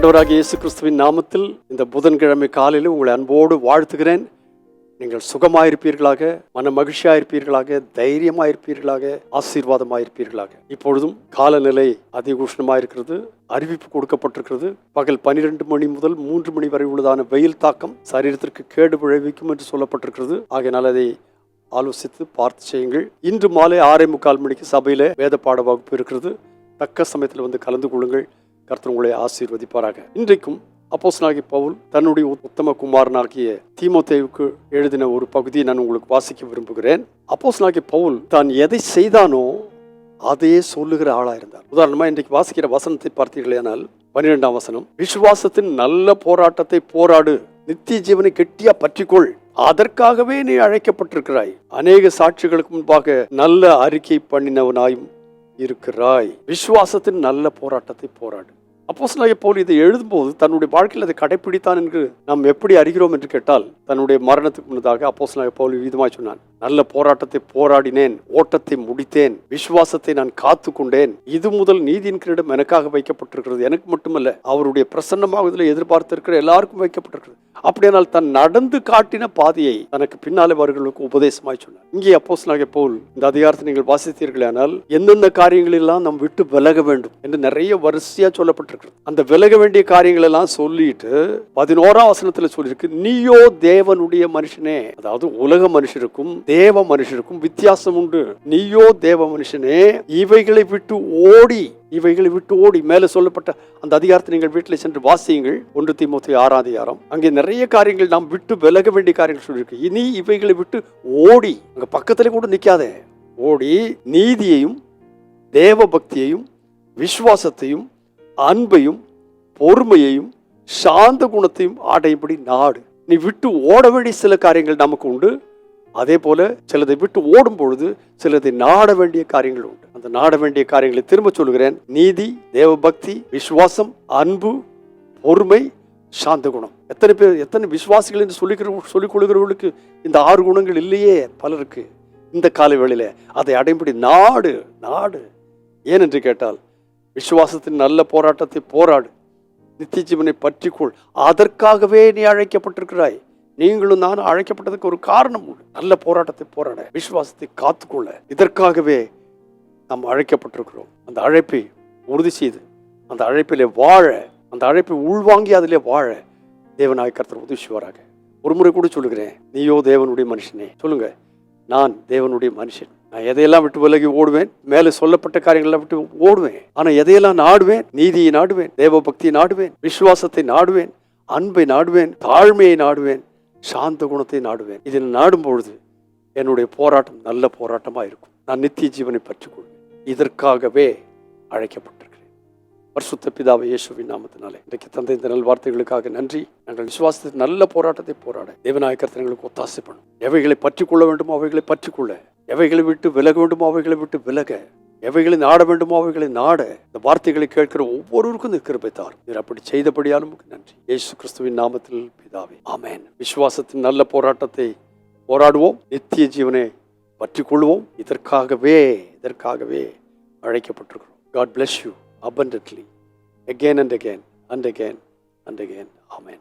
ஆண்டவராகிய இயேசு கிறிஸ்துவின் நாமத்தில் இந்த புதன்கிழமை காலையில் உங்களை அன்போடு வாழ்த்துகிறேன். நீங்கள் சுகமாயிருப்பீர்களாக, மன மகிழ்ச்சியாயிருப்பீர்களாக, தைரியமாயிருப்பீர்களாக, ஆசீர்வாதமாயிருப்பீர்களாக. இப்பொழுதும் காலநிலை அதிகூஷ்ணமாயிருக்கிறது. அறிவிப்பு கொடுக்கப்பட்டிருக்கிறது. பகல் 12 மணி முதல் 3 மணி வரை உள்ளதான வெயில் தாக்கம் சரீரத்திற்கு கேடு விளைவிக்கும் என்று சொல்லப்பட்டிருக்கிறது. ஆகையினால் அதை ஆலோசித்து பார்த்து செய்யுங்கள். இன்று மாலை 6:45 மணிக்கு சபையில வேத பாட வகுப்பு இருக்கிறது. தக்க சமயத்தில் வந்து கலந்து கொள்ளுங்கள். கர்த்தர் உங்களை ஆசீர்வதிப்பாராக. இன்றைக்கும் அப்போஸ்தலனாகிய பவுல் தன்னுடைய உத்தம குமாரனாகிய தீமோத்தேயுவுக்கு எழுதின ஒரு பகுதியை நான் உங்களுக்கு வாசிக்க விரும்புகிறேன். அப்போஸ்தலனாகிய பவுல் தான் எதை செய்தானோ அதையே சொல்லுகிற ஆளா இருந்தார். உதாரணமா இன்றைக்கு வாசிக்கிற வசனத்தை பார்த்தீர்களேனால் 12ஆம் வசனம், விசுவாசத்தின் நல்ல போராட்டத்தை போராடு, நித்திய ஜீவனை கெட்டியா பற்றிக்கொள், அதற்காகவே நீ அழைக்கப்பட்டிருக்கிறாய், அநேக சாட்சிகளுக்கு முன்பாக நல்ல அறிக்கை பண்ணினவனாயும் இருக்கிறாய். விசுவாசத்தின் நல்ல போராட்டத்தை போராடு. அப்போஸ்தலனாகிய பவுல் இதை எழுதும்போது தன்னுடைய வாழ்க்கையில் அதை கடைபிடித்தான் என்று நாம் எப்படி அறிகிறோம் என்று கேட்டால், தன்னுடைய மரணத்துக்கு முன்னதாக அப்போஸ்தலனாகிய பவுல் விதமாய் சொன்னான், நல்ல போராட்டத்தை போராடினேன், ஓட்டத்தை முடித்தேன், விசுவாசத்தை நான் காத்து கொண்டேன், இது முதல் நீதியின் கிரீடம் எனக்காக வைக்கப்பட்டிருக்கிறது. எனக்கு மட்டுமல்ல, அவருடைய பிரசன்னமாகுதலை எதிர்பார்த்திருக்கிற எல்லாருக்கும் வைக்கப்பட்டிருக்கிறது. அப்படியானால் தன் நடந்து காட்டின பாதையை தனக்கு பின்னாலே வருகிறவர்களுக்கு உபதேசமாய் சொன்னார். இங்கே அப்போஸ்தலனாகிய பவுல் இந்த அதிகாரத்தை நீங்கள் வாசித்தீர்களானால் எந்தெந்த காரியங்கள் எல்லாம் நாம் விட்டு விலக வேண்டும் என்று நிறைய வரிசையா சொல்லப்பட்டிருக்கிறது. அந்த விலக வேண்டிய காரியங்கள் எல்லாம் சொல்லிட்டு 11ஆம் வசனத்துல சொல்லியிருக்கு, நீயோ தேவனுடைய மனுஷனே. அதாவது உலக மனுஷருக்கும் தேவ மனுஷருக்கும் வித்தியாசம் உண்டு. நீயோ தேவ மனுஷனே, இவைகளை விட்டு ஓடி மேல சொல்லப்பட்ட அந்த அதிகாரத்தை நீங்கள் வீட்டில் சென்று வாசியுங்கள். 1 தீமோத்தேயு 6ஆம் அதிகாரம். அங்கே நிறைய காரியங்கள் நாம் விட்டு விலக வேண்டிய காரியங்கள் சொல்லியிருக்கு. இனி இவைகளை விட்டு ஓடி, அங்க பக்கத்துல கூட நிக்காதே, ஓடி நீதியையும் தேவ பக்தியையும் விசுவாசத்தையும் அன்பையும் பொறுமையையும் சாந்த குணத்தையும் அடையும்படி நாடு. நீ விட்டு ஓட வேண்டிய சில காரியங்கள் நமக்கு உண்டு. அதே போல சிலதை விட்டு ஓடும் பொழுது சிலதை நாட வேண்டிய காரியங்கள் உண்டு. அந்த நாட வேண்டிய காரியங்களை திரும்ப சொல்லுகிறேன். நீதி, தேவ பக்தி, விசுவாசம், அன்பு, பொறுமை, சாந்த குணம். எத்தனை விசுவாசிகள் என்று சொல்லிக் கொள்கிறவர்களுக்கு இந்த 6 குணங்கள் இல்லையே பலருக்கு. இந்த கால வேளையில அதை அடையும்படி நாடு. ஏனென்று கேட்டால், விசுவாசத்தின் நல்ல போராட்டத்தை போராடு, நித்திய ஜீவனை பற்றிக்கொள், அதற்காகவே நீ அழைக்கப்பட்டிருக்கிறாய். நீங்களும் நானும் அழைக்கப்பட்டதுக்கு ஒரு காரணம் உண்டு. நல்ல போராட்டத்தை போராட, விசுவாசத்தை காத்துக்கொள்ள, இதற்காகவே நாம் அழைக்கப்பட்டிருக்கிறோம். அந்த அழைப்பை உறுதி செய்து அந்த அழைப்பிலே வாழ, அந்த அழைப்பை உள்வாங்கி அதிலே வாழ தேவனாகிய கர்த்தர் உதவி செய்வாராக. ஒரு முறை கூட சொல்லுகிறேன், நீயோ தேவனுடைய மனுஷனே. சொல்லுங்க, நான் தேவனுடைய மனுஷன். நான் எதையெல்லாம் விட்டு விலகி ஓடுவேன், மேலே சொல்லப்பட்ட காரியங்கள்லாம் விட்டு ஓடுவேன். ஆனா எதையெல்லாம் நாடுவேன்? நீதியை நாடுவேன், தேவ பக்தியை நாடுவேன், விசுவாசத்தை நாடுவேன், அன்பை நாடுவேன், தாழ்மையை நாடுவேன், சாந்த குணத்தை நாடுவேன். இதில் நாடும் பொழுது என்னுடைய போராட்டம் நல்ல போராட்டமா இருக்கும். நான் நித்திய ஜீவனை பற்றிக்கொள்வேன். இதற்காகவே அழைக்கப்பட்டிருக்கிறேன். பரிசுத்த பிதாவே இயேசுவின் நாமத்தினாலே இன்றைக்கு தந்தை இந்த நல் வார்த்தைகளுக்காக நன்றி. நாங்கள் விசுவாசத்தை நல்ல போராட்டத்தை போராட தேவனாகிய கர்த்தர் எங்களுக்கு ஒத்தாசை பண்ணும். எவைகளை பற்றிக்கொள்ள வேண்டுமோ அவைகளை பற்றிக்கொள்ள, எவைகளை விட்டு விலக வேண்டுமோ அவைகளை விட்டு விலக, எவைகளை நாட வேண்டுமோ அவைகளை நாட, இந்த வார்த்தைகளை கேட்கிற ஒவ்வொருவருக்கும் இந்த கிருபை தாரும். நீர் அப்படி செய்தபடியாலும் நன்றி. இயேசு கிறிஸ்துவின் நாமத்தில் பிதாவே, ஆமென். விசுவாசத்தின் நல்ல போராட்டத்தை போராடுவோம், நித்திய ஜீவனை பற்றி கொள்வோம். இதற்காகவே அழைக்கப்பட்டிருக்கிறோம். God bless you abundantly again and again and again and again. Amen.